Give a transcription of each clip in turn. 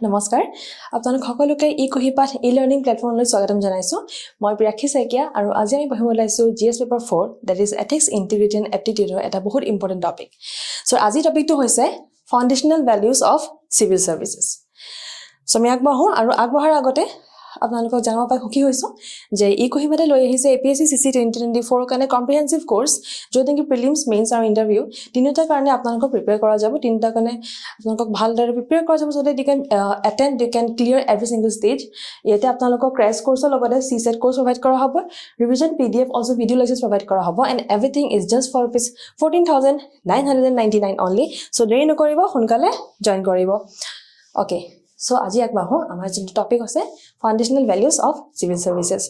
নমস্কাৰ আপোনালোক সকলোকে eKuhipath e-learning platformলৈ স্বাগতম জনাইছো মই প্ৰিয়াক্ষী শইকীয়া আৰু আজি আমি পঢ়িব লাইছো GS paper 4 that is ethics integrity and aptitude এটা বহুত ইম্পৰ্টেন্ট টপিক সো আজি টপিকটো হৈছে foundational values of civil services so আমি আগবাঢ়ো আৰু আগবঢ়াৰ আগতে আপোনালোকক জানাব পাই খুকি হৈছো যে eKuhipath লৈ আহিছে APSC CC 2024 কাৰণে কম্প্ৰিহেনসিভ কোৰ্স য'ত নেকি প্ৰিলিমছ মেইনছ আৰু ইন্টাৰভিউ তিনিটা কাৰণে আপোনালোকক প্ৰিপেয়াৰ কৰা যাব তিনিটা কাৰণে আপোনালোকক ভালদৰে প্ৰিপেয়াৰ কৰা যাব so that you can attend you can clear every single stage ইয়াতে আপোনালোকক ক্ৰ্যাশ কোৰ্সৰ লগতে CSET কোৰ্স প্ৰভাইড কৰা হ'ব revision PDF also video lectures provide কৰা হ'ব and everything is just for rupees 14,999 only so দেৰি নকৰিব সোনকালে জয়েন কৰিব okay so আজি আগবাঢ়ো আমাৰ যোনটো টপিক আছে foundational values of civil services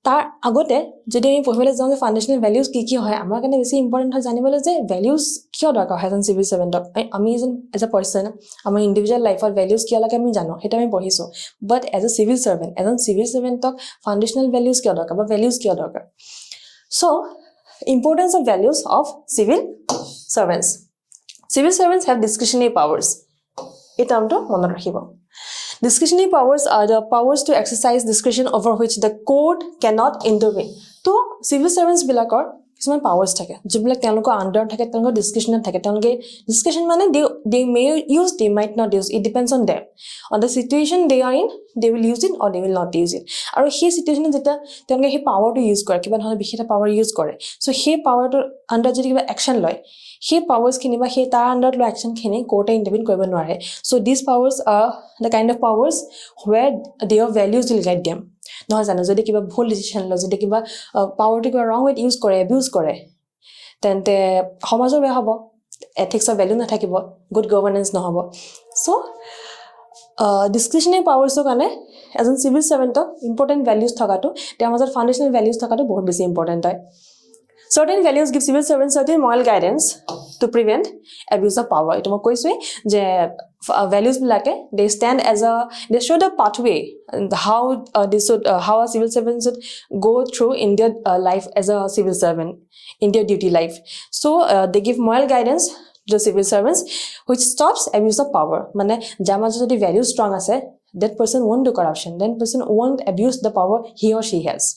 তাৰ আগতে যদি আমি পঢ়িবলৈ যাওঁ যে foundational values কি হয় আমাৰ কাৰণে বেছি ইম্পৰ্টেন্ট হয় জানিবলৈ যে values কিয় দৰকাৰ হয় এজন civil servant আমি as a person আমাৰ individual life or values কিয় লাগে আমি জানো এটা আমি পঢ়িছো but as a civil servant এজন civil servant foundational values কিয় দৰকাৰ বা values কিয় দৰকাৰ so importance of values of civil servants have discretionary powers এটা আমটো মনত ৰাখিব Discretionary powers are the powers to exercise discretion over which the court cannot intervene. So, civil servants bilakor কিছুমান powers থাকে যিবিলাক তেওঁলোকৰ আন্ডাৰ থাকে তেওঁলোকৰ ডিসক্ৰিপশনত থাকে তেওঁলোকে ডিসক্ৰিপশন মানে they may use they might not use it depends on them on the situation they are in they will use it or they will not use it আৰু সেই সিচুৱেচনত যেটা তেওঁলোকে সেই পাৱাৰটো ইউজ কৰে কিবা ধৰণৰ বিশেষ পাৱাৰ ইউজ কৰে সো সেই পাৱাৰটোৰ আন্ডাৰ যদি কিবা একচন লয় সেই পাৱাৰছ খিনি বা সেই তাৰ আন্ডাৰ ল একচন খিনি কোৰ্টে ইন্টাৰভিন কৰিব নোৱাৰে so these powers are the kind of powers where their values will guide them নহয় জানো যদি কিবা ভুল ডিসিশন লয় যদি কিবা পাৱাৰটো কিবা ৰং ওয়েট ইউজ কৰে অ্যাবিউজ কৰে তেন্তে সমাজৰ বেয়া হ'ব এথিক্সৰ ভ্যালু নাথাকিব গুড গভৰ্নেন্স নহব সো ডিসক্ৰিপশনাৰী পাৱাৰছৰ কাৰণে এজন সিভিল সাৰ্ভেন্টক ইম্পৰ্টেন্ট ভ্যালুজ থকাটো তেওঁৰ মাজত ফাউন্ডেশনাল ভ্যালুজ থকাটো বহুত বেছি ইম্পৰ্টেন্ট হয় Certain values give civil servants certain moral guidance to prevent abuse of power. Ito mo koiswe je values bilake they stand as a they show the pathway and how how a civil servant should go through in their life as a civil servant in their duty life. So they give moral guidance to the civil servants which stops abuse of power. Mane jama jodi value strong ase that person won't do corruption. That person won't abuse the power he or she has.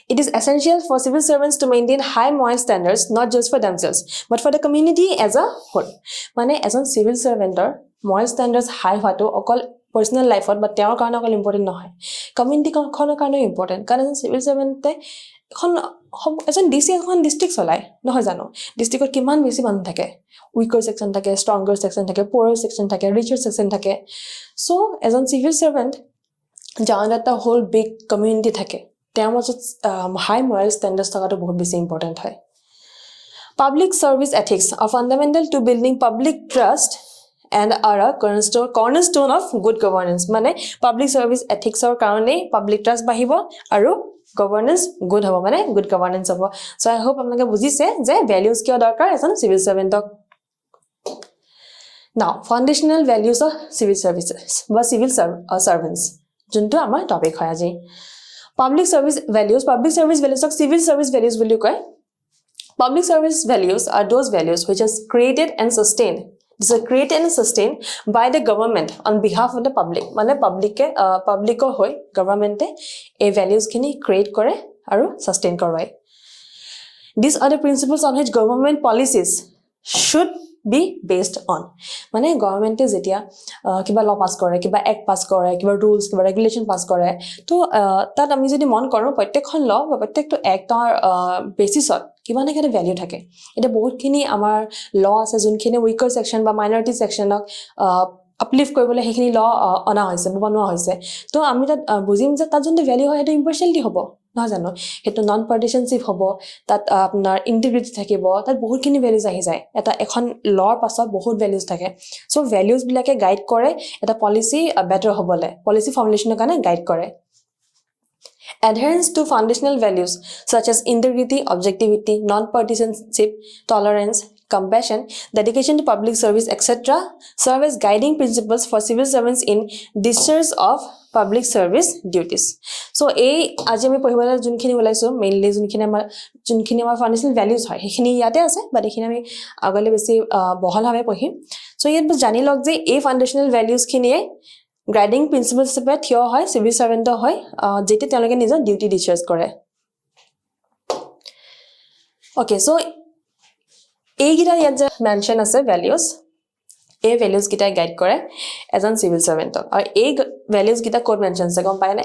It is essential for civil servants to maintain high moral standards not just for themselves but for the community as a whole. Mane as a civil servant moral standards high hoto okol personal life but teor karone okol important nohoy community khonor karone important karon civil servant এখন এজন DC এখন district চলাই নহয় জানো ডিস্ট্রিক্টত কিমান বেছি মানুহ থাকে উইকাৰ সেকশন থাকে ষ্ট্ৰংগাৰ সেকশন থাকে প'ৰৰ সেকশন থাকে ৰিচাৰ সেকশন থাকে সো এজন সিভিল সাৰ্ভেন্ট যাৰ এটা হোল বিগ কমিউনিটি থাকে তেওঁৰ মাজত হাই মৰাল ষ্টেণ্ডাৰ্ডছ থকাটো বহুত বেছি ইম্পৰ্টেন্ট হয় public service ethics are fundamental to building public trust and are a cornerstone of good governance মানে পাব্লিক সাৰ্ভিস এথিক্সৰ কাৰণে পাব্লিক ট্ৰাষ্ট বাঢ়িব আৰু গভৰ্নেন্স গুড হ'ব মানে গুড গভৰ্নেন্স হ'ব সো আই হোপ আপোনালোকে বুজিছে যে ভ্যালুজ কিয় দৰকাৰ এজন civil সাৰ্ভেন্টক now foundational values of civil services বা civil servants যোনটো আমাৰ টপিক হয় আজি Public service values of civil service values will you say public service values are those values which are created and sustained these are created and sustained by the government on behalf of the public mane public hoy government a values khini create kore aru sustain koroi these are the principles on which government policies should be based on মানে গভর্নমেন্টে যেতিয়া কিবা ল pass কৰে কিবা act pass কৰে কিবা ৰুলস কিবা regulation pass কৰে তো তাত আমি যদি মন কৰো প্ৰত্যেকখন ল বা প্ৰত্যেকটো এক্টৰ বেসিছত কিবা না কিবা ভ্যালু থাকে এটা বহুতখিনি আমাৰ ল আছে যোনখিনি উইকাৰ সেকশন বা মাইনৰিটি সেকশনক আপলিফ্ট কৰিবলৈ হেখিনি ল অনা হৈছে বনোৱা হৈছে তো আমি তাত বুজিম যে তাত যোনটো ভ্যালু হয় এটা ইম্পাৰ্শিয়ালিটি হ'ব নহয় জানো হেতু নন পাৰ্টিশনশিপ হ'ব তাত আপোনাৰ ইন্টিগ্ৰিটি থাকিব তাত বহুতখিনি ভ্যালুজ আহি যায় এটা এখন লৰ পাছত বহুত ভ্যালুজ থাকে সো ভ্যালুজ বিলাকে গাইড কৰে এটা পলিসি বেটাৰ হ'বলে পলিসি ফৰ্মুলেশনৰ কাৰণে গাইড কৰে Adherence to foundational values such as integrity, objectivity, non-partisanship, tolerance, compassion, dedication to public service, etc. serve as guiding principles for civil servants in discharge of public service duties. So, আজি আমি পঢ়িবলৈ যোনখিনি ওলাইছো mainly যোনখিনি আমাৰ foundational values হয় হেখিনি ইয়াতে আছে বাট এখিনি আমি আগলৈ বেছি বহলভাৱে পঢ়িম So ইয়াত জানি লওক যে এই ফাউন্ডেশনাল ভ্যালুজ খিনিয়ে গ্ৰেডিং প্ৰিন্সিপল হিচাপে থিয় হয় সিভিল সাৰ্ভেন্ট হয় যেতে তেওঁলোকে নিজৰ ডিউটি ডিসচাৰ্জ কৰে ওকে সো এই গিটা ইয়াত যে মেনশন আছে ভ্যালুজ এই ভ্যালুজ গিটা গাইড কৰে এজন সিভিল সাৰ্ভেন্ট আৰু এই ভ্যালুজ গিটা কোড মেনশন আছে গম পায় না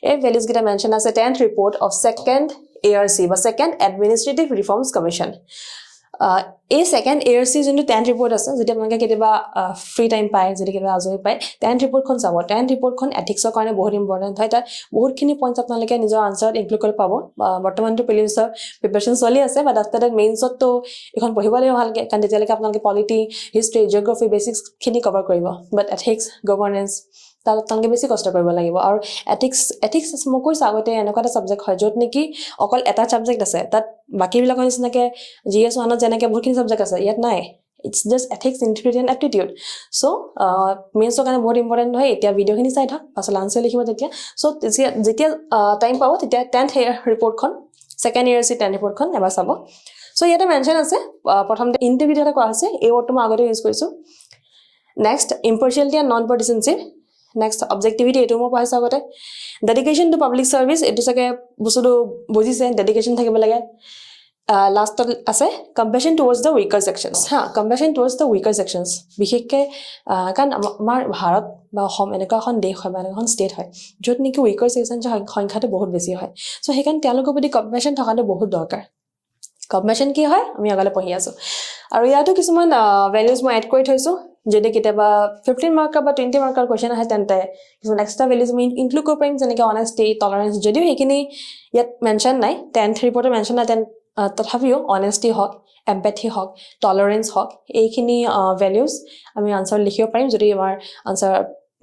এই ভ্যালুজ গিটা মেনশন আছে 10th report of second ARC বা second administrative reforms commission a second ARC যোনটো 10th report আছে যদি আপোনালোকে কেতিয়াবা ফ্ৰী টাইম পায় যদি কেতিয়াবা আজৰি পায় 10th report খন চাব 10th report খন এথিক্সৰ কাৰণে বহুত ইম্পৰ্টেন্ট হয় তাৰ বহুতখিনি পইণ্টছ আপোনালোকে নিজৰ আনসাৰত ইনক্লুড কৰি পাব বৰ্তমানটো প্ৰিলিমছৰ প্ৰিপাৰেচন চলি আছে বাট আফটাৰ দ্যাট মেইনছত তো এখন পঢ়িব লাগিব ভালকে কাৰণ তেতিয়ালৈকে আপোনালোকে পলিটি হিষ্ট্ৰী জিওগ্ৰাফি বেসিক্স খিনি কভাৰ কৰিব বাট এথিক্স গভৰ্নেন্স তাত আপোনালোকে বেছি কষ্ট কৰিব লাগিব আৰু এথিক্স মই কৈছো আগতে এনেকুৱা এটা সাবজেক্ট হয় য'ত নেকি অকল এটা সাবজেক্ট আছে তাত বাকি বিলাকৰ নিচিনাকে জিএছ 1ত যেনেকে বহুতখিনি সাবজেক্ট আছে ইয়াত নাই it's just ethics integrity and aptitude so means কাৰণে বহুত ইম্পৰ্টেন্ট হয় এতিয়া ভিডিও খিনি চাই থাক পাছল আনসাৰ লিখিব তেতিয়া so যেতিয়া টাইম পাব তেতিয়া 10th report খন second year 10th report খন এবাৰ চাব so ইয়াতে মেনশন আছে প্ৰথমতে ইন্টিগ্ৰিটি এটা কোৱা আছে এই ওটো মই আগতে ইউজ কৰিছো next impartiality and non partisanship next objectivity etu mo paisa gote dedication to public service etu sake busudu bujise dedication thakib lage last ase compassion towards the weaker sections ha compassion towards the weaker sections bikhekke kan amar bharat ba hom eneka khon desh hoy ba khon state hoy jot niki weaker sections সংখ্যা to bahut beshi hoy so hekan teloko podi compassion thakane bahut dorkar compassion ki hoy ami agale pahi asu aru yato kisuman values mo add kori thoisu যদি কিতাবা 15 marker বা 20 marker question আহে তেন্তে কিছুমান extra values আমি include কৰিব পাৰিম যেনেকৈ অনেষ্টি tolerance যদিও এইখিনি ইয়াত মেনশন নাই 10th ৰিপৰ্টৰ মেনশন নাই তথাপিও অনেষ্টি হক এম্পেথি হক টলাৰেন্স হক এইখিনি ভ্যালুজ আমি আনসাৰ লিখিব পাৰিম যদি আমাৰ আনসাৰ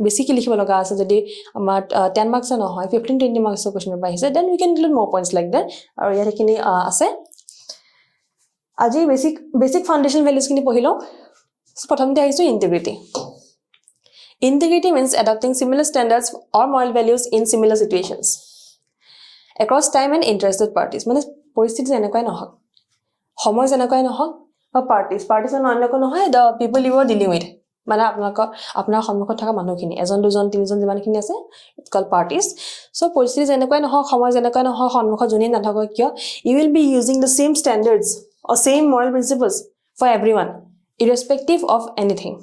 বেছিকৈ লিখিব লগা আছে যদি আমাৰ 10 মাৰ্কছ নহয় 15 20 মাৰ্কছৰ কোৱেশ্চন পাইছে then we can include more points like that আৰু ইয়াত এইখিনি আছে আজি বেসিক ফাউন্ডেশন ভ্যালুজ খিনি পঢ়িলো So, প্ৰথমতে আহিছো integrity. Integrity means adopting similar standards or moral values in similar situations across time and interested parties. মানে পৰিস্থিতি যেনেকৈ নহওক সময় যেনেকৈ নহওক বা parties অন্যকো নহয় the people you are dealing with মানে আপোনাৰ সন্মুখত থকা মানুহখিনি এজন দুজন তিনিজন যিমানখিনি আছে it's called parties. So পৰিস্থিতি যেনেকৈ নহওক সময় যেনেকৈ নহওক সন্মুখত যোনে নাথাকক কিয় you will be using the same standards or same moral principles for everyone irrespective of anything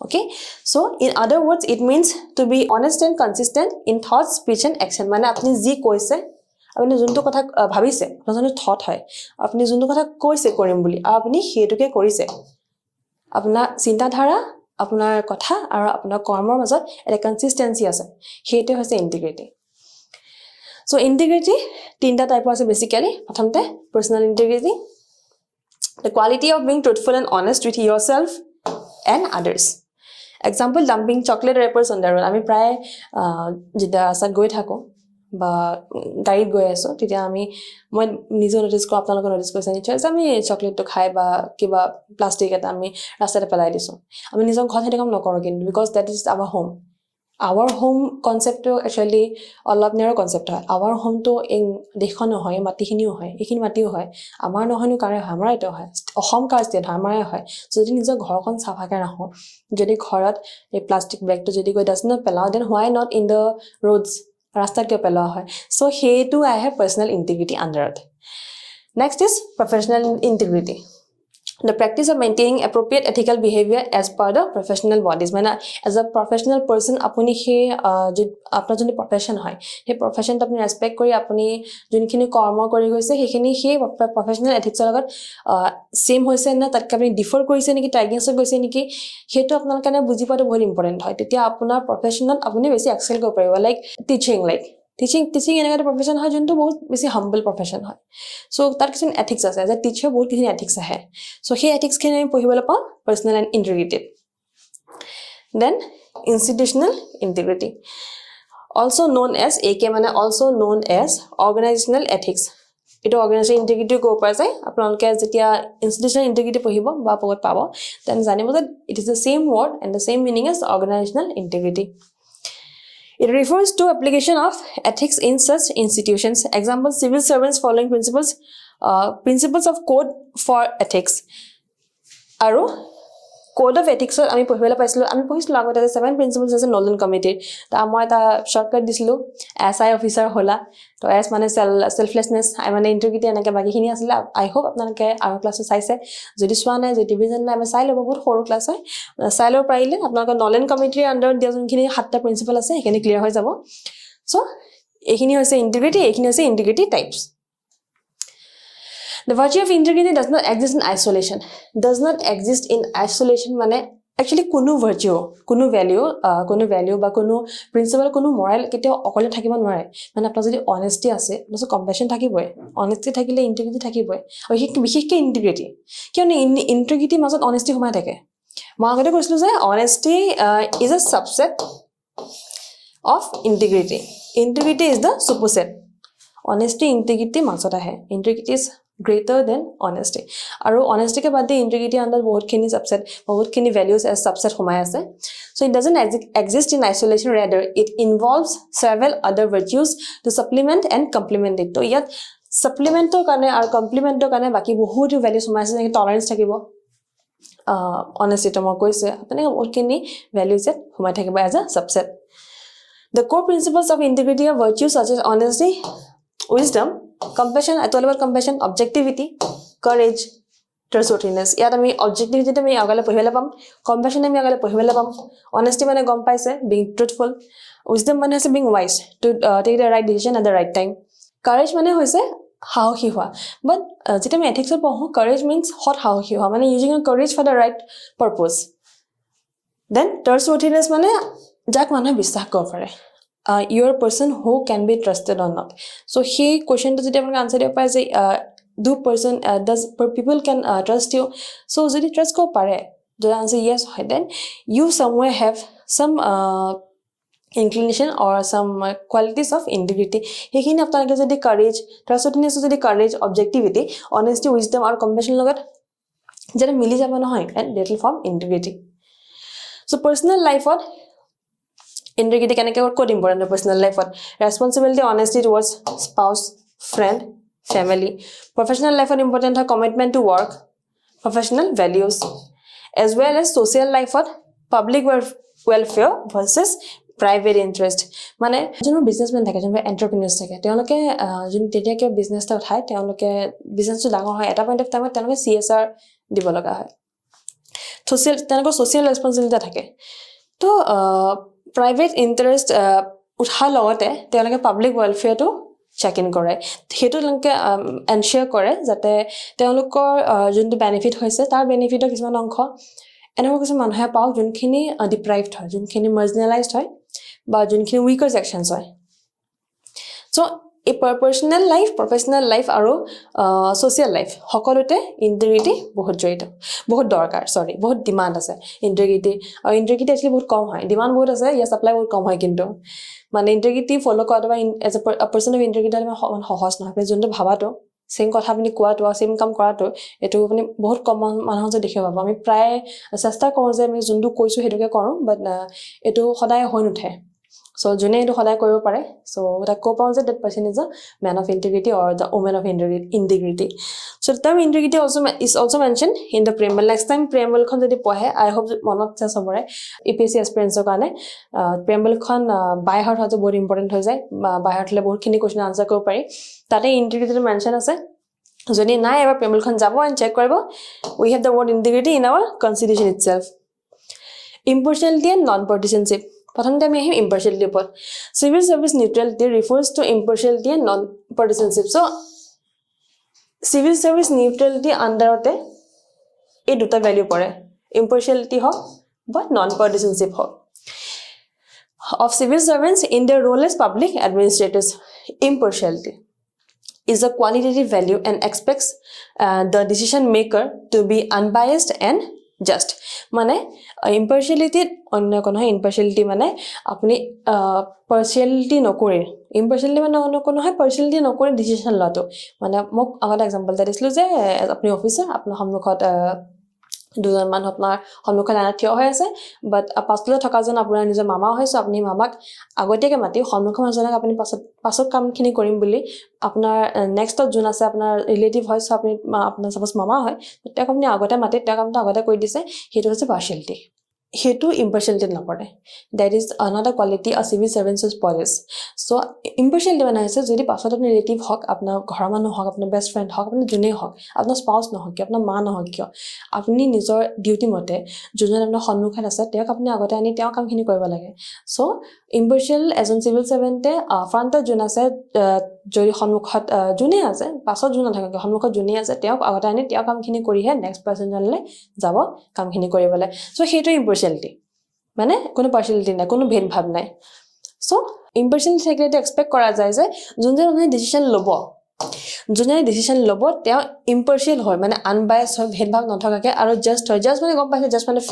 okay so in other words it means to be honest and consistent in thoughts speech and action মানে আপনি G কৈছে আপনি যোনটো কথা ভাবিছে আপোনাৰ thought হয় আপনি যোনটো কথা কৈছে কৰিম বুলি আপনি হেতুকে কৰিছে আপোনাৰ চিন্তাধাৰা আপোনাৰ কথা আৰু আপোনাৰ কৰ্মৰ মাজত এটা কনসিস্টেন্সি আছে হেতু হৈছে ইন্টিগ্ৰিটি so integrity তিনটা টাইপ আছে বেসিক্যালি প্ৰথমতে personal integrity the quality of being truthful and honest with yourself and others example dumping chocolate wrappers on the road ami pray jida asa goi thako ba guide goi aso titia ami moi nijo notice ko apnalok notice koise nichoi ami chocolate to khai ba kiba plastic eta ami rasta te pelai disu ami nijo ghor thai kam nokoro kintu because that is our home concept to actually অলপ narrow concept হয় our home to in দেখন হয় মাটিখিনিও হয় এইখিনি মাটিও হয় আমাৰ নহয়নো কাৰে হয় আমাৰ এটা হয় অসম কাৰ ষ্টেট আমাৰ হয় যদি নিজৰ ঘৰখন সাফাকে ৰাখো যদি ঘৰত এই প্লাষ্টিক বেগটো যদি গৈ ডাষ্টবিনত পেলাও then why not in the roads ৰাস্তাত কে পেলাও হয় so হেতু I have personal integrity under it next is professional integrity the practice of maintaining appropriate ethical behavior as per the professional bodies মানে as a professional person আপুনি হে আপোনাৰ যদি profession হয় হে profession টো আপুনি ৰেসপেক্ট কৰি আপুনি যোনখিনি কৰ্ম কৰি গৈছে হেখিনি হে professional ethics ৰ লগত সেম হৈছে না তাতকৈ আপুনি ডিফাৰ কৰিছে নেকি টাইগেন্স গৈছে নেকি হেতু আপোনাৰ কাৰণে বুজি পাটো বহুত ইম্পৰ্টেন্ট হয় তেতিয়া আপোনাৰ professional আপুনি বেছি এক্সেল কৰিব পাৰিব লাইক teaching এনেকা এটা profession হয় যোনটো বহুত বেছি humble profession হয় so তাৰ কিছু ethics আছে যে টিচাৰ বহুত কিছু ethics আহে so he ethics খিনি আমি পঢ়িবলৈ পাওঁ personal and integrity then institutional integrity also known as AK মানে also known as organizational ethics এটা organizational integrity কো পৰা যায় আপোনালোকে যেতিয়া institutional integrity পঢ়িব বা পঢ়ত পাব then জানিব যে it is the same word and the same meaning as organizational integrity. It refers to application of ethics in such institutions. Example, civil servants following principles of code for ethics. Aru Code of Ethics আমি পঢ়িবলৈ পাইছিলো আমি পঢ়িছিলো আগতে 7 principles as a Nolan committee তা মই এটা shortcut দিছিলো SI অফিসার হলা তো S মানে সেলফলেসনেস I মানে ইন্টিগ্ৰিটি এনেকে বাকিখিনি আছিল I hope আপোনালোকে আৰু ক্লাসে চাইছে যদি সোৱা নাই যদি ডিভিজন নাই আমি চাই লব বহুত সৰু ক্লাস হয় চাই লব পাৰিলে আপোনালোকৰ Nolan committee under দিয়া যোনখিনি 7টা প্ৰিন্সিপাল আছে এখিনি ক্লিয়াৰ হৈ যাব সো এখিনি হৈছে ইন্টিগ্ৰিটি এখিনি হৈছে integrity types The virtue of integrity does not exist in isolation. Does not exist in isolation মানে actually কোনো virtue, কোনো value বা কোনো principle, কোনো moral কেতিয়াও অকলে থাকিব নোৱাৰে মানে আপোনাৰ যদি honesty আছে আপোনাৰ compassion থাকিবই honesty থাকিলে integrity থাকিবই আৰু বিশেষকৈ integrity কিয়নো integrity মাজত honesty সোমাই থাকে মই আগতে কৈছিলো যে honesty is a subset of integrity. Integrity is the superset. Honesty integrity মাজত আহে integrity is greater than honesty aru honesty ke bad integrity under bahut khini subset bahut khini values as subset humai ase so it doesn't exist in isolation rather it involves several other virtues to supplement and complement it to yat supplement to kane ar complement to kane baki bahut values humai ase like tolerance thakibo honesty to mo koise apne bahut khini values et humai thakibo as a subset the core principles of integrity are virtues such as honesty wisdom compassion atolable compassion objectivity courage trustworthiness yat ami objectivity ta ami agale pohibele pam compassion ami agale pohibele pam honesty mane gom paise being truthful wisdom mane ase being wise to take the right decision at the right time courage mane hoise haohi hua but jeta ami ethics poho courage means hot haohi hua mane using your courage for the right purpose then trustworthiness mane jak manhe biswas kor pare you are a person who can be trusted or not so he question to jodi apnaka answer diba pare do person does people can trust you so jodi trust ko pare the answer yes then you somewhere have some inclination or some qualities of integrity hekini apnaka jodi courage trustworthiness jodi courage objectivity honesty wisdom or compassion logot jeta mili jabo nohoy and that will form integrity so personal life or integrity can code important in personal life or responsibility honesty towards spouse friend family professional life are important are commitment to work professional values as well as social life or public welfare versus private interest মানে যোন businessman থাকে যোন এন্টারপ্রেনিয়র্স থাকে তেওঁলোকে যোন তেতিয়া কি business টা উঠায় তেওঁলোকে বিজনেসটো ডাঙৰ হয় এটা পইণ্ট অফ টাইমত তেওঁলোকে CSR দিব লগা হয় social responsibility থাকে তো private interest utha logote telake public welfare to check in kore hetu lanke ensure kore jate telukor juntu benefit hoise tar benefit kisman onkho enako kisu manhe paw junkhini deprived hoy junkhini marginalized hoy ba junkhini weaker sections hoy so a personal life professional life aru social life hokolote integrity bahut joito bahut dorkar sorry bahut demand ase integrity aru integrity actually bahut kom hoy demand bahut ase ya supply bahut kom hoy kintu mane integrity follow kora ba as a person of integrity ma hohos na hoy jonto bhaba to same kotha apni koa to same kam kora to etu apni bahut kom manho je dekhe baba ami pray chesta koru je ami jonto koisu hetuke koru but etu hodai hoi nuthe so june etu hodai koribo pare so eta ko paun je that person is a man of integrity or the woman of integrity so the term integrity is also mentioned in the preamble next time preamble khon jodi pohe I hope monot cha sobore APSC aspirants kane preamble khon by heart hoje very important hoy jay by heart le bahut khini question answer koribo pari tate integrity mention ase jodi nai ebar preamble khon jabo and check koribo we have the word integrity in our constitution itself impartiality and non partisanship প্ৰথমতে আমি আহিম impartiality ওপৰত civil service neutrality refers to impartiality and non partisanship so civil service neutrality আন্ডাৰতে এই দুটা value পৰে impartiality হক বা non partisanship Haque of civil servants in their role as public administrators impartiality is a qualitative value and expects the decision maker to be unbiased and just মানে impartiality অন্য কোন হয় impartiality মানে আপনি partiality নকৰে impartiality মানে অন্য কোন হয় partiality নকৰে ডিসিশন লটো মানে মোক আগত एग्जांपल দিছিলো যে আপনি অফিসাৰ আপোনাৰ সন্মুখত দুজন মানুহ আপোনাৰ সন্মুখত লাইনত থিয় হৈ আছে বাট পাছফালে থকাজন আপোনাৰ নিজৰ মামা হৈছে আপুনি মামাক আগতীয়াকৈ মাতি সন্মুখৰ মানুহজনক আপুনি পাছত কামখিনি কৰিম বুলি আপোনাৰ নেক্সটত যোন আছে আপোনাৰ ৰিলেটিভ হয় সো আপুনি আপোনাৰ সাপোজ মামা হয় তেওঁক আপুনি আগতে মাতি তেওঁ কামটো আগতে কৰি দিছে সেইটো হৈছে পাৰ্চিয়েলিটি হেতু ইম্পাৰ্চিয়েলিটি নপৰে that is another quality of civil servants পলিচ সো ইম্পাৰ্চিয়েলিটি মানে হৈছে যদি পাছত আপুনি ৰিলেটিভ হক আপোনাৰ ঘৰৰ মানুহ হক আপোনাৰ বেষ্ট ফ্ৰেণ্ড হক আপুনি যোনেই হক আপোনাৰ স্পাউস নহক কি আপোনাৰ মা নহক কিয় আপুনি নিজৰ ডিউটি মতে যোনজন আপোনাৰ সন্মুখত আছে তেওঁক আপুনি আগতে আনি তেওঁ কামখিনি কৰিব লাগে সো ইম্পাৰ্চিয়েল এজন সিভিল সাৰ্ভেন্টে ফ্ৰণ্টত যোন আছে যদি সন্মুখত যোনে আছে পাছত যোন নাথাকে সন্মুখত যোনে আছে তেওঁক আগতে আনি তেওঁ কামখিনি কৰিহে নেক্সট পাৰ্সনজনলৈ যাব কামখিনি কৰিবলৈ সো সেইটো ইম্পাৰ্চিয়েলিটি মানে কোনো পাৰ্চিয়েলিটি নাই কোনো ভেদভাৱ নাই সো ইম্পাৰ্চিয়েলিটি থাকিলে এক্সপেক্ট কৰা যায় যে যোনজন মানুহে ডিসিশন ল'ব তেওঁ ইম্পাৰ্চিয়েল হয় মানে আনবায়াস হয় ভেদভাৱ নথকাকে আৰু জাস্ট হয় জাস্ট মানে গম পাইছে জাস্ট মানে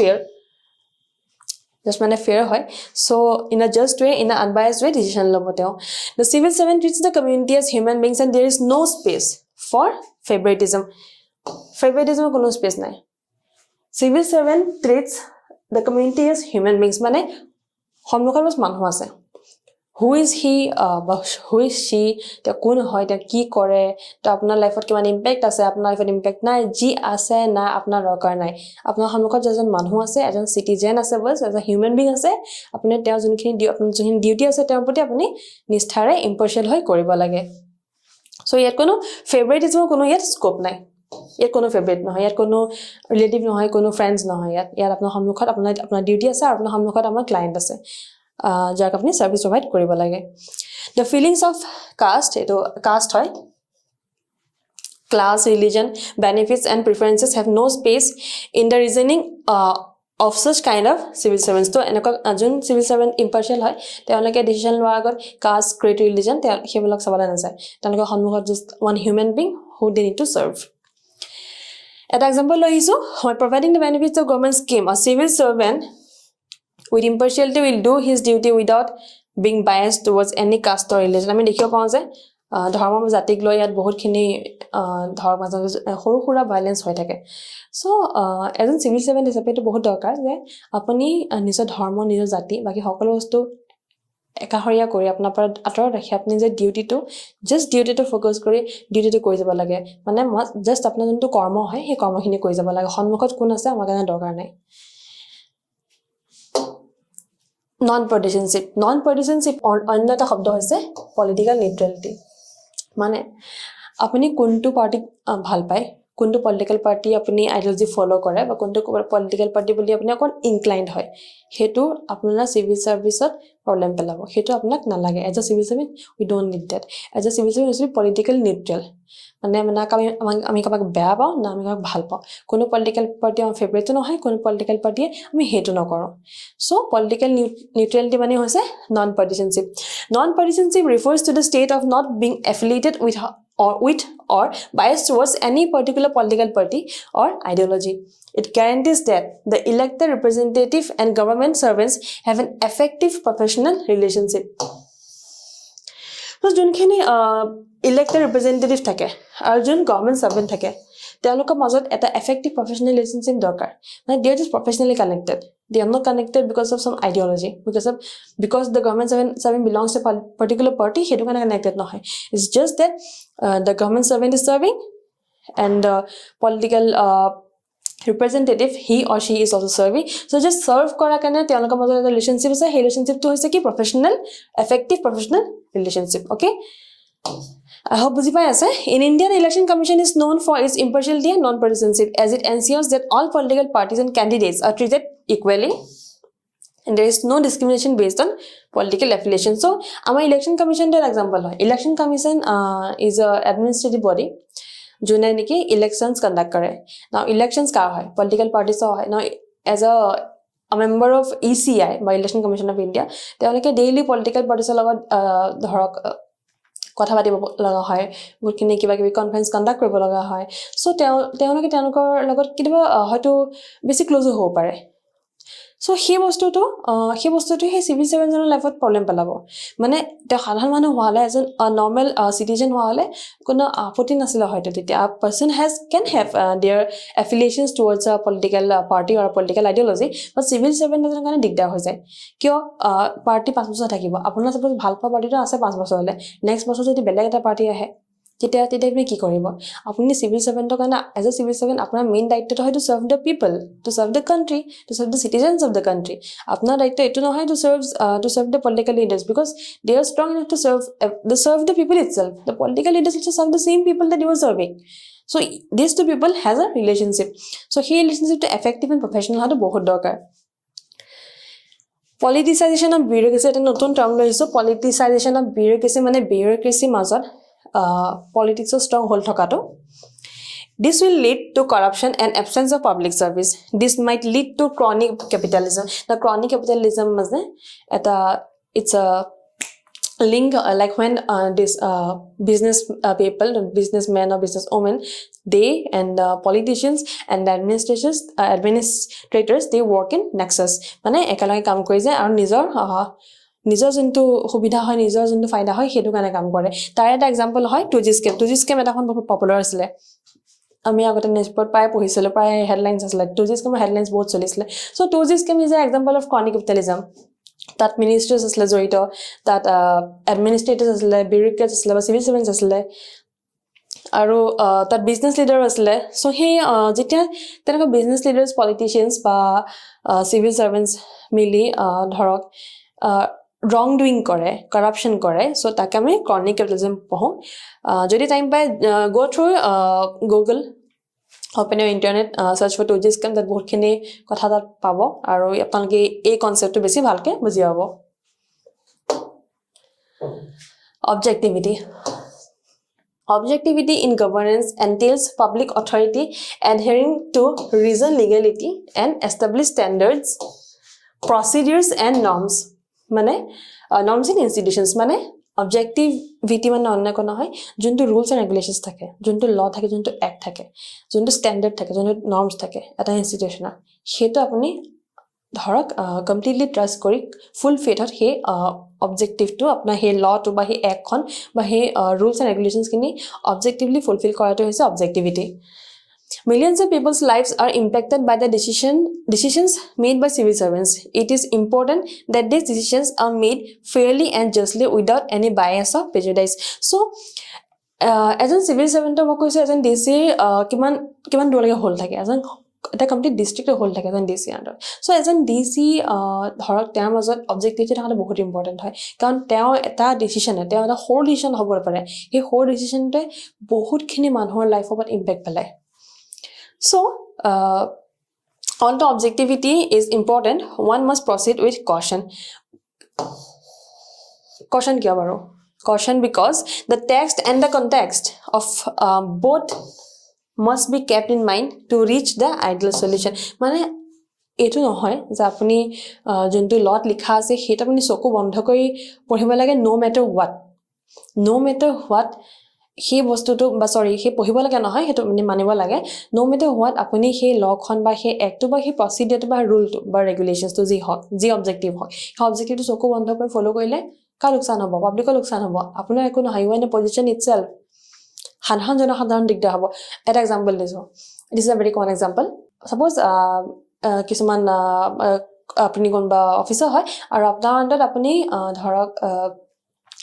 ফেয়াৰ হয় so in a just way in an unbiased way decision ল'ব তেওঁ the civil servant treats the community as human beings and there is no space for favoritism কোনো space নাই civil servant treats the community as human beings মানে সন্মুখত মানুহ আছে who is he who is she তে কোন হয় তে কি কৰে তো আপোনাৰ লাইফত কিমান ইম্প্যাক্ট আছে আপোনাৰ লাইফত ইম্প্যাক্ট নাই জি আছে না আপোনাৰ দৰকাৰ নাই আপোনাৰ সন্মুখত যেজন মানুহ আছে এজন সিটিজেন আছে বস এজ আ হিউম্যান বিং আছে আপুনি তেওঁ যোনখিনি আপোনাৰ যোনখিনি ডিউটি আছে তেওঁৰ প্ৰতি আপুনি নিষ্ঠাৰে ইম্পাৰ্চিয়েল হৈ কৰিব লাগে সো ইয়াত কোনো ফেভাৰিটিজমৰ কোনো ইয়াত স্কোপ নাই ইয়াত কোনো ফেভাৰিট নহয় ইয়াত কোনো ৰিলেটিভ নহয় কোনো ফ্ৰেণ্ডছ নহয় ইয়াত আপোনাৰ সন্মুখত আপোনাৰ ডিউটি আছে আৰু আপোনাৰ সন্মুখত আমাৰ ক্লায়েন্ট আছে যাক আপুনি সাৰ্ভিস প্ৰোভাইড কৰিব লাগে the feelings of caste এটো caste হয় class religion benefits and preferences have no space in the reasoning of such kind of civil servants তো এনেকা যোন civil servant impartial হয় তেওঁলোকে ডিসিশন লোৱাৰ আগত caste creed religion হেবিলাক চাবলৈ নাযায় তেওঁলোকে সন্মুখত just one human being who they need to serve এটা এক্সাম্পল লৈছো by providing the benefits of government scheme a civil servant with impartiality will do his duty without being biased towards any caste or religion আমি দেখিব পাওঁ যে ধৰ্ম জাতিক লৈ ইয়াত বহুতখিনি ধৰ্ম সৰু সৰু ভায়োলেন্স হৈ থাকে সো এজন সিভিল সাৰ্ভেন্ট হিচাপে এটা বহুত দৰকাৰ যে আপুনি নিজৰ ধৰ্ম নিজৰ জাতি বাকি সকলো বস্তু একাহৰীয়া কৰি আপোনাৰ পৰা আঁতৰত ৰাখি আপুনি যে ডিউটিটো ফোকাস কৰি ডিউটিটো কৰি যাব লাগে মানে জাস্ট আপোনাৰ যোনটো কৰ্ম হয় সেই কৰ্মখিনি কৰি যাব লাগে সন্মুখত কোন আছে আমাৰ কাৰণে দৰকাৰ নাই non-partisanship অন্য এটা শব্দ হৈছে পলিটিক্যাল নিউট্ৰেলিটি মানে আপুনি কোনটো পাৰ্টি ভাল পায় কোনটো পলিটিক্যাল পাৰ্টি আপুনি আইডিয়োলজি ফলো কৰে বা কোনটো পলিটিক্যাল পাৰ্টি বুলি আপুনি অকন ইনক্লাইন্ড হয় হেতু আপোনাৰ সিভিল সাৰ্ভিসত প্ৰবলেম পেলাব হেতু আপোনাক নালাগে as a civil servant we don't need that as a civil servant is political neutral মানে আমি কাবাক বেয়া পাওঁ না আমি কাবাক ভাল পাওঁ কোনো পলিটিক্যাল পাৰ্টি আমাৰ ফেভাৰিট নহয় কোনো পলিটিক্যাল পাৰ্টিয়ে আমি হেতু নকৰো সো পলিটিক্যাল নিউট্ৰেলিটি মানে হৈছে non-partisanship refers to the state of not being affiliated with or biased towards any particular political party or ideology. It guarantees that the elected representative and government servants have an effective professional relationship. So, যোনখিনি elected representative থাকে আৰু যোন government servant থাকে তেওঁলোকৰ মাজত এটা effective professional relationship দৰকাৰ মানে they are just professionally connected they are not connected because of some ideology because the government servant belongs to a particular party hetu kana connected নহয় it's just that the government servant is serving and the political representative he or she is also serving so just serve kora kana তেওঁলোকৰ মাজত এটা relationship আছে সেই relationship to হৈছে কি effective professional relationship okay I hope বুজি পাই আছে in Indian election commission is known for its impartiality and non-partisanship as it ensures that all political parties and candidates are treated equally and there is no discrimination based on political affiliation so our election commission der example hoy election commission is a administrative body jone niki elections conduct kare now elections ka hoy political parties hoy now as a member of ECI by election commission of India তেওঁলোকে daily political parties লগত ধৰক কথা পাতিব লগা হয় বুকিনে কিবা কিবি conference conduct কৰিব লগা হয় সো তেওঁলোকৰ লগত কিবা হয়তো বেছি ক্লোজ হ'ব পাৰে So সেই বস্তুটো সেই সিভিল সাৰ্ভেন্টৰ লাইফত প্ৰবলেম পেলাব মানে তে সাধাৰণ মানুহ হোৱালে এজন নৰ্মেল সিটিজেন হোৱালে কোনো আপত্তি নাছিল হয়তো তেতিয়া a person can have their affiliations towards a political party or a political ideology but civil servant এজনৰ কাৰণে দিগদাৰ হৈ যায় কিয় পাৰ্টি 5 বছৰ থাকিব আপোনাৰ সাপোজ ভাল পোৱা পাৰ্টিটো আছে 5 বছৰলে নেক্সট বছৰ যদি বেলেগ এটা পাৰ্টি আহে তেতিয়া আপুনি কি কৰিব আপুনি সিভিল সাৰ্ভেন্টৰ কাৰণে এজ এ সিভিল সাৰ্ভেন্ট আপোনাৰ মেইন দায়িত্বটো হয় two serve the people to serve the country to serve the citizens of the country আপোনাৰ দায়িত্ব এটো নহয় to serve the political leaders because they are strong enough to serve the people itself the political leaders also serve the same people that you are serving so these two people has a relationship so he relationship to effective and professional hatu bahut dorkar politicization of bureaucracy eta notun term loiso politicization of bureaucracy mane bureaucracy majot politics of strong hold thakato this will lead to corruption and absence of public service this might lead to chronic capitalism the chronic capitalism means it's a link like when this business people businessmen or businesswomen they and politicians and the administrators they work in nexus mane ekalage kaam kori jay aru নিজৰ জন্তু সুবিধা হয় নিজৰ জন্তু ফায়দা হয় হেতু কাৰণে কাম কৰে তাৰ এটা एग्जांपल হয় 2G স্কেম এটাখন বহুত পপুলাৰ আছিল আমি আগতে নিউজপেপাৰ পাই পঢ়িছিল প্ৰায় হেডলাইনস আছিল 2G স্কেমৰ হেডলাইনস বহুত চলিছিল so 2G scam is a example of chronic capitalism that ministers asle joito that administrators asle bureaucrats asle ba civil servants asle aru that business leader asle so he jetia tenaka business leaders politicians ba civil servants mili dhorok wrong doing kore corruption kore so take ame chronic capitalism poho jodi time by go through Google open your internet search for 2G scam that bahut khini kotha tat pabo aru apanke ei concept to besi bhalke buji pabo objectivity in governance entails public authority adhering to reason legality and established standards procedures and norms মানে norms and institutions মানে objectivity মানে অন্য কোনো হয় যোনটো rules and regulations থাকে যোনটো law থাকে যোনটো act থাকে যোনটো standard থাকে যোনটো norms থাকে এটা institutional হেতু আপুনি ধৰক completely trust কৰি full faith হে objective to apna he law to ba he act খন ba he rules and regulations kini objectively fulfill কৰাটো হৈছে objectivity Millions of people's lives are impacted by the decisions made by civil servants. It is important that these decisions are made fairly and justly without any bias or prejudice. So, as a civil servant, I say as a DC, kiman dole hold thake. As a complete district hold thake as a DC under. So, as a DC, horak term as an objectivity is very important. Because that decision, the whole decision hobo pare. He whole decision te bahut khini manhor life over impact pelai. So, although objectivity is important, one must proceed with caution. Caution kya baro? Caution because the text and the context of both must be kept in mind to reach the ideal solution. Mane etu nohoy je apuni jontu lot likha ase heta apuni soku bondho kori poriba lage no matter what he বস্তুটো বা সৰি হে পঢ়িব লাগে নহয় হেতু মানিব লাগে নো মেটাৰ হোৱাট আপুনি হে ল খন বা হে এক্ট বা হে প্ৰসিডিউৰ বা ৰুল বা ৰেগুলেশনস তো যি অবজেক্টিভ হয় হে অবজেক্টিভটো চকু বন্ধ কৰি ফলো কৰিলে কা লোকসান হ'ব পাব্লিকৰ লোকসান হ'ব আপোনাৰ একো নহয় you in a position itself সাধাৰণ দিগদাৰ হ'ব এটা এক্সাম্পল দিছো this is a very common example suppose কিছুমান আপুনি কোনবা অফিচাৰ হয় আৰু আপোনাৰ আন্ডাৰত আপুনি ধৰক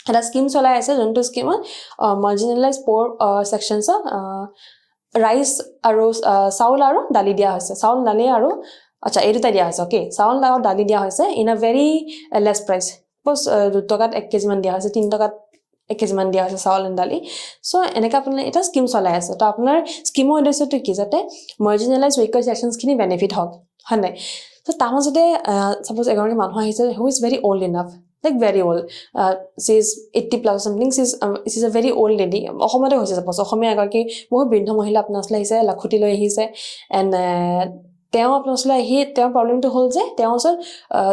এটা স্কিম চলাই আছে যোনটো স্কিমত মাৰ্জিনালাইজ পোৰ সেকশনস ৰাইস আৰু চাউল আৰু দালি দিয়া হৈছে চাউল দালি আৰু আচ্ছা এই দুটা দিয়া হৈছে ওকে চাউল আৰু দালি দিয়া হৈছে in a very less price পস 2 টকাত 1 কেজি মান দিয়া হৈছে 3 টকাত 1 কেজি মান দিয়া হৈছে চাউল আৰু দালি সো এনেকা আপুনি এটা স্কিম চলাই আছে তো আপোনাৰ স্কিমৰ উদ্দেশ্যটো কি যাতে মাৰ্জিনালাইজ উইকাৰ সেকশনস খিনি বেনিফিট হক হয়নে তো তামজতে সাপোজ এগৰাকী মানুহ আহিছে who is very old enough like very old she is 80 plus something she's a very old lady অসমতে হৈছে suppose অসমীয়া এগৰাকী বহুত বৃদ্ধ মহিলা আপোনাৰ আসলে আহিছে লাখুটি লৈ আহিছে and তেওঁ আপোনাৰ আসলে হি তেওঁৰ প্ৰবলেমটো হল যে তেওঁৰ ওচৰত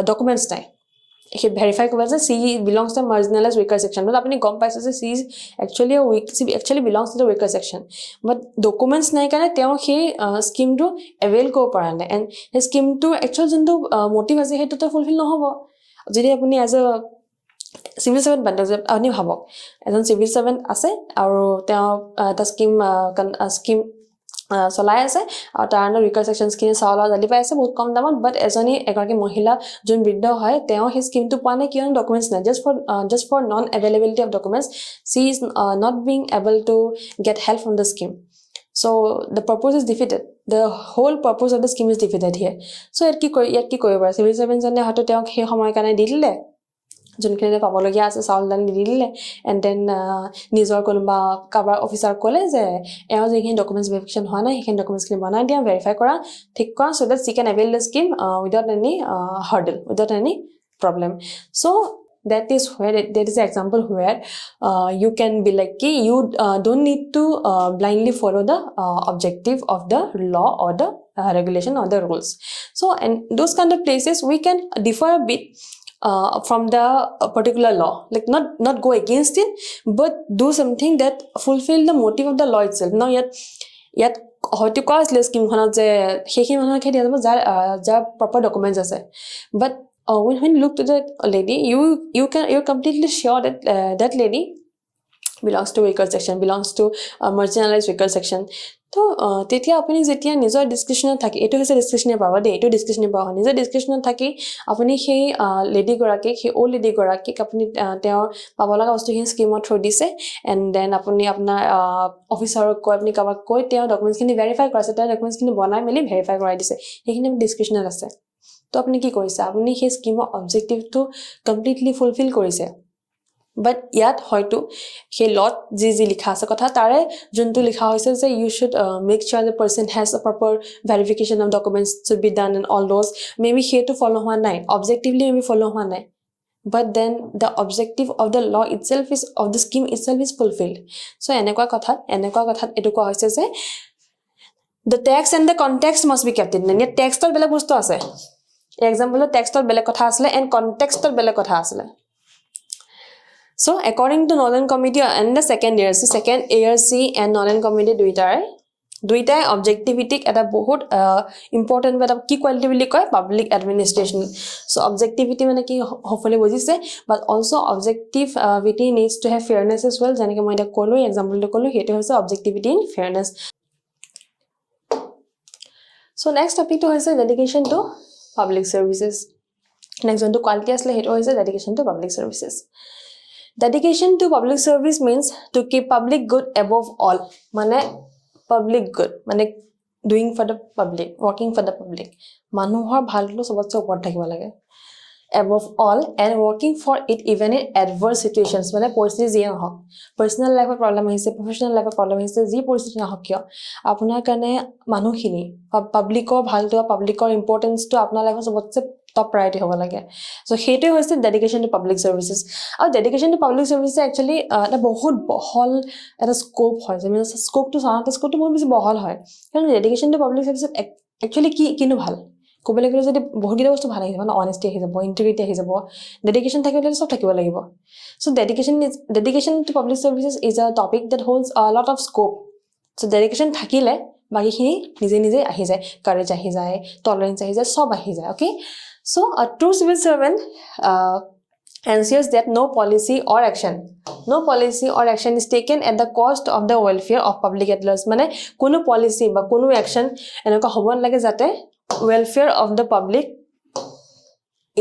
ডকুমেন্টছ নাই he verify koba je C belongs to marginalized weaker section but apni gom paise je C is actually a weak C actually belongs to the weaker section but documents nai kane teo he scheme to avail ko para na and his scheme to actual jindu motive ase hetu to fulfill no hobo jodi apni as a civil servant banda je apni bhabok ejon civil servant ase aru teo ta scheme চলাই আছে আৰু তাৰ ন ৰিকাৰ sections কিনে চাউল জালি পাই আছে বহুত কম দামত বাট এজনী এগৰাকী মহিলা যোন বৃদ্ধ হয় তেওঁ হি স্কিমটো পোৱা নাই কিয়নো ডকুমেন্টছ নাই just for non availability of documents she is not being able to get help from the scheme so the purpose is defeated the whole purpose of the scheme is defeated here so ইয়াত কি কৰিব পাৰে civil servant জনে হয়তো তেওঁক সেই সময় কাৰণে দি দিলে যোনখিনি পাবলগীয়া আছে চাউল দালি দি দিলে এন্ড দেন নিজৰ কোনোবা কাবাৰ অফিচাৰ ক'লে যে এওঁ যিখিনি ডকুমেন্টছ ভেৰিফিকেশন হোৱা নাই সেইখিনি ডকুমেন্টছ খিনি বনাই দিয়া ভেৰিফাই কৰা ঠিক কৰা so that she can avail the scheme without any hurdle without any problem so that is an example where you can be like you don't need to blindly follow the objective of the law or the regulation or the rules so and those kind of places we can differ a bit from the particular law like not go against it but do something that fulfill the motive of the law itself now yet hoyto cause scheme khonat je hekhini manhor khe dia jar proper documents ase but when you look to that lady you're completely sure that that lady belongs to weaker section belongs to marginalized weaker section তো তেতিয়া আপুনি যেতিয়া নিজৰ ডিসকাশনত থাকি এটো হৈছে ডিসকাশনে পাবা দে এটো ডিসকাশনে পাবা নিজৰ ডিসকাশনত থাকি আপুনি সেই লেডি গৰাকী সেই ও লেডি গৰাকী আপুনি তেওঁৰ পাব লগা বস্তুখিনি স্কিমত থৈ দিছে এন্ড দেন আপুনি আপোনাৰ অফিচাৰক কৈ আপুনি কাবাক কৈ তেওঁ ডকুমেন্টছখিনি ভেৰিফাই কৰাছে তেওঁ ডকুমেন্টছখিনি বনাই মেলি ভেৰিফাই কৰাই দিছে সেইখিনি ডিসকাশনত আছে তো আপুনি কি কৰিছে আপুনি সেই স্কিমৰ অবজেক্টিভটো কমপ্লিটলি ফুলফিল কৰিছে but yet hoyto he lot ji likha ase kotha tare juntu likha hoise je you should make sure the person has a proper verification of documents to be done and all those maybe he to follow hua nai objectively maybe follow hua nai but then the objective of the law itself is of the scheme itself is fulfilled so enekwa kotha etu ko hoise je the text and the context must be kept in ya text or bela bostu ase example text or bela kotha asle and context or bela kotha asle so according to Northern Committee and the second ARC and Northern Committee duitai objectivity eta bahut important eta ki quality bili koy public administration so objectivity mane ki hopefully bujise but also objectivity needs to have fairness as well jane ke moi eta kolu example to kolu hetu hoise objectivity and fairness so next topic to hoise dedication to public services next one to quality asle hetu hoise dedication to public services Dedication to public service means to keep public good above all. Mane public good. Mane doing for the public, working for the public. Manuhor bhalto sobotse upor thakiba lage. Above all and working for it even in adverse situations. Mane poristiti ji nohok. Personal life problem hoise, professional life problem hoise, ji poristiti nohok kyo. Apunar karone manukhini public or bhalto public or importance to apunar life sobotse top priority hobo lage so hetu hoise dedication to public services or dedication to public services actually eta bahut bohol eta scope hoy I mean scope to bahut beshi bohol hoy karon dedication to public services actually kinu bhal kobele gele jodi bahut gida bostu bhal ahi jabo honesty ahi jabo integrity ahi jabo dedication thakile sob thakibo lagibo so dedication to public services is a topic that holds a lot of scope so dedication thakile baki khini nije ahi jay courage ahi jay tolerance ahi jay sob ahi jay okay so a true civil servant ensures that no policy or action is taken at the cost of the welfare of public at large mane kono policy ba kono action enoka hobon lage jate welfare of the public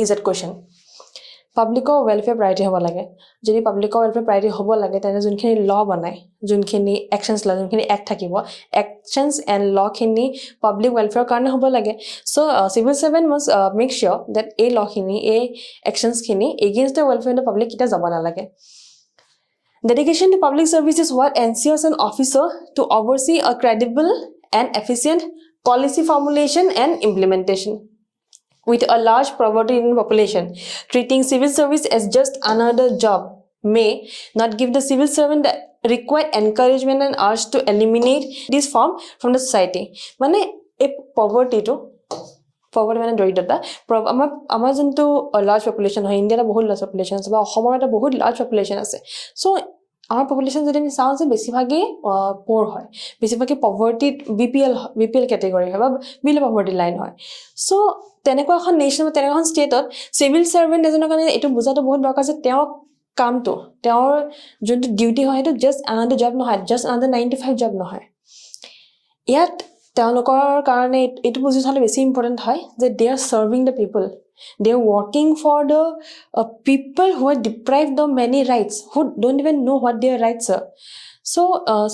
is at question public or welfare priority hobo lage jodi public or welfare priority hobo lage tane junkhini law banai junkhini actions la junkhini act thakibo actions and law khini public welfare karone hobo lage so civil servant must make sure that a law khini a actions khini against the welfare of the public kita jaba na lage dedication to public service is what ensures an officer to oversee a credible and efficient policy formulation and implementation with a large poverty in population. Treating civil service as just another job may not give the civil servant the required encouragement and urge to eliminate this form from the society. Mane a poverty to poverty মানে দৰিদ্ৰতা আমাৰ যোনটো large population হয় ইণ্ডিয়াত বহুত large population আছে বা অসমৰ এটা বহুত large population আছে so our population যদি আমি চাওঁ যে বেছিভাগে poor হয় বেছিভাগে poverty BPL category হয় বা below poverty line হয় so তেনেকুৱা এখন নেশ্যন বা তেনেকুৱা এখন ষ্টেটত সিভিল সাৰ্ভেন্ট এজনৰ কাৰণে এটো বুজাটো বহুত দৰকাৰ যে তেওঁ কামটো তেওঁৰ যোনটো ডিউটি হয় সেইটো জাস্ট another job নহয় জাস্ট another 9 to 5 job নহয় ইয়াত তেওঁলোকৰ কাৰণে এটো বুজি থলে বেছি ইম্পৰ্টেন্ট হয় যে they are serving the people they are working for the people who are deprived of many rights who don't even know what their rights are so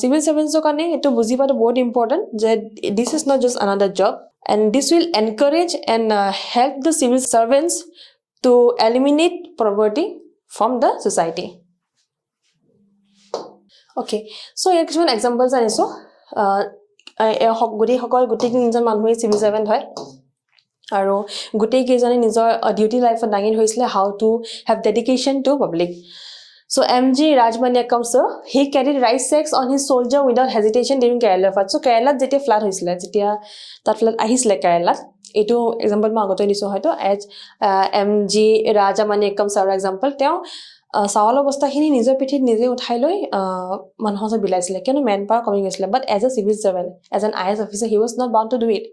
civil servants কাৰণে এটো বুজি পাটো বহুত ইম্পৰ্টেন্ট যে this is not just another job and this will encourage and help the civil servants to eliminate poverty from the society okay so here কিছুমান examples আনিছো গোটেই নিজন মানুহে সিভিল সাৰ্ভেন্ট হয় আৰু গোটেই কেজনে নিজৰ ডিউটি লাইফত দাঙি ধৰিছিলে how to have dedication to public so mg rajmaniakam sir he carried rice sacks on his soldier without hesitation during kerala flood so kerala jetia flood hoisile jetia tat flood ahisile kerala etu example ma agote diso hoyto as mg rajmaniakam sir example teo সাওয়াল অৱস্থাখিনি নিজৰ পিঠিত নিজে উঠাই লৈ মানুহৰ বিলাইছিলে কিয়নো man power কমি গৈছিলে but as a civil servant as an IAS officer he was not bound to do it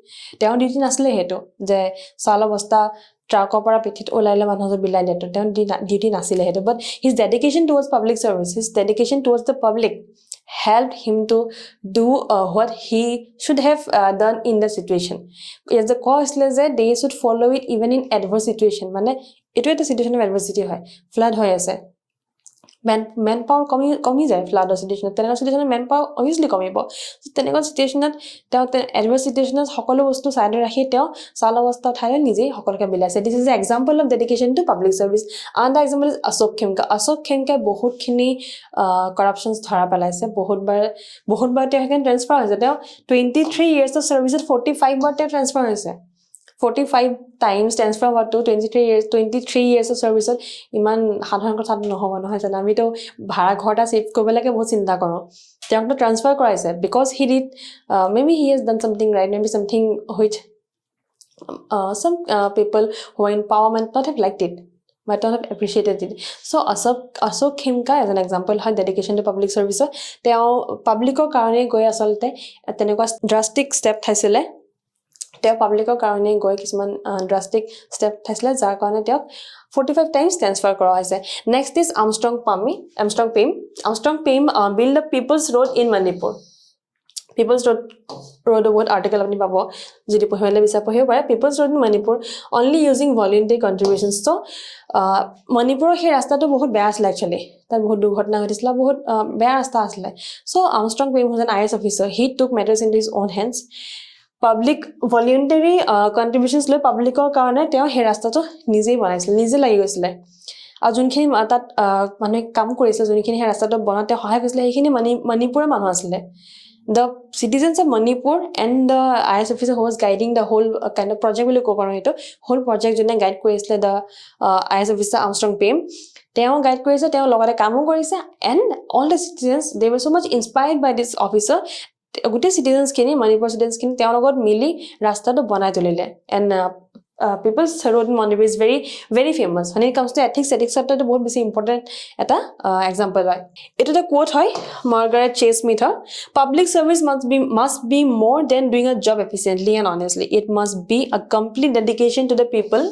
তেওঁ ডিউটি নাছিলে হেতু যে সাওয়াল অৱস্থা ট্ৰাকৰ পৰা পিঠিত ওলাইলে মানুহৰ বিলাই দিয়াটো তেওঁ ডিউটি নাছিলে হেতু but his dedication towards public service his dedication towards the public helped him to do what he should have done in the situation as the cause is that they should follow it even in adverse situation মানে এটো এটা situation of adversity হয় flood হৈ আছে man power কমি যায় flood situation তেনেকুৱা সিচুয়েশনত man power obviously কমিব তেনেকুৱা সিচুয়েশনত তেওঁ অ্যাডভাৰ্স সিচুয়েশনত সকলো বস্তু সাইডে ৰাখি তেওঁ সাল অৱস্থা ঠাইলৈ নিজে সকলকে বিলাইছে this is a example of dedication to public service and the example is Ashok Khemka বহুতখিনি কৰাপশনস ধৰা পেলাইছে বহুতবাৰ তেওঁ হেন ট্ৰান্সফাৰ হৈছে তেওঁ 23 years of service 45 বাৰ তেওঁ ট্ৰান্সফাৰ হৈছে 45 times transfer to 23 years of service ইমান সাধাৰণ কথা নহব নহয় জানা আমি তো ভাড়া ঘৰটা সেভ কৰিব লাগে বহুত চিন্তা কৰো তেওঁক তো ট্ৰান্সফাৰ কৰাইছে because he did maybe he has done something right maybe something which some people who are in power might not have liked it might not have appreciated it so Ashok Khemka as an example her dedication to public service তেওঁ পাব্লিকৰ কাৰণে গৈ আসলতে তেনেকুৱা drastic step থাইছিলে তেওঁ পাব্লিকৰ কাৰণে গৈ কিছুমান ড্ৰাস্টিক step থাইছিলে যাৰ কাৰণে তেওঁক 45 টাইমছ ট্ৰান্সফাৰ কৰা হৈছে next is Armstrong Pam build the people's road in Manipur people's road about article apni pabo jodi pohile bisa pohibo pare people's road in Manipur only using voluntary contributions so Manipur he rasta to bahut beya asle actually tar bahut durghotna hotisla bahut beya rasta asle so Armstrong Pam was an IAS officer he took matters into his own hands public voluntary contributions লৈ পাব্লিকৰ কাৰণে তেওঁ হে ৰাস্তাটো নিজে বনাইছিল নিজে লাগি গৈছিল আৰু যোনখিনি তাত মানে কাম কৰিছিল যোনখিনি হে ৰাস্তাটো বনাতে সহায় কৰিছিল সেইখিনি মণিপুৰৰ মানুহ আছিল the citizens of Manipur and the IAS officer who was guiding the whole kind of project will go on it whole project jone guide কৰিছিল the IAS officer Armstrong Pam তেওঁ গাইড কৰিছে তেওঁ লগতে কামো কৰিছে and all the citizens they were so much inspired by this officer গুটি citizens খিনি Manipur citizens খিনি তেওঁৰ লগত মিলি ৰাস্তাটো বনাই তুলিলে and people's road in Manipur is very very famous when it comes to ethics টো বহুত বেছি important এটা example হয় এটা quote হয় Margaret Chase Smith public service must be more than doing a job efficiently and honestly it must be a complete dedication to the people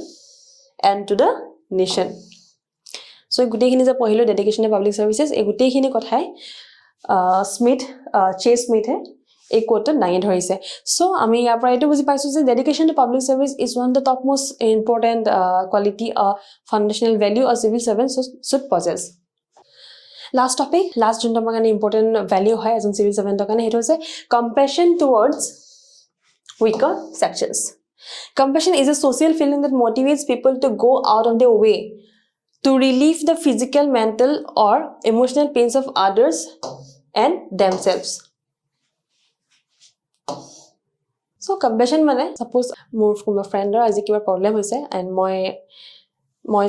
and to the nation so গুটিখিনি যে পহিলো dedication to public services এই গুটিখিনি কথাই Chase Smith a quote দাঙি ধৰিছে so আমি ইয়াৰ পৰা এটো বুজি পাইছো যে dedication to public service is one of the top most important quality foundational value a civil servant should possess last topic last junta magane important value হয় as a civil servant কাৰণে হেটো হৈছে compassion towards weaker sections compassion is a social feeling that motivates people to go out of their way to relieve the physical mental or emotional pains of others and themselves so compassion mane suppose more from a friend or as kiba problem hoise and moi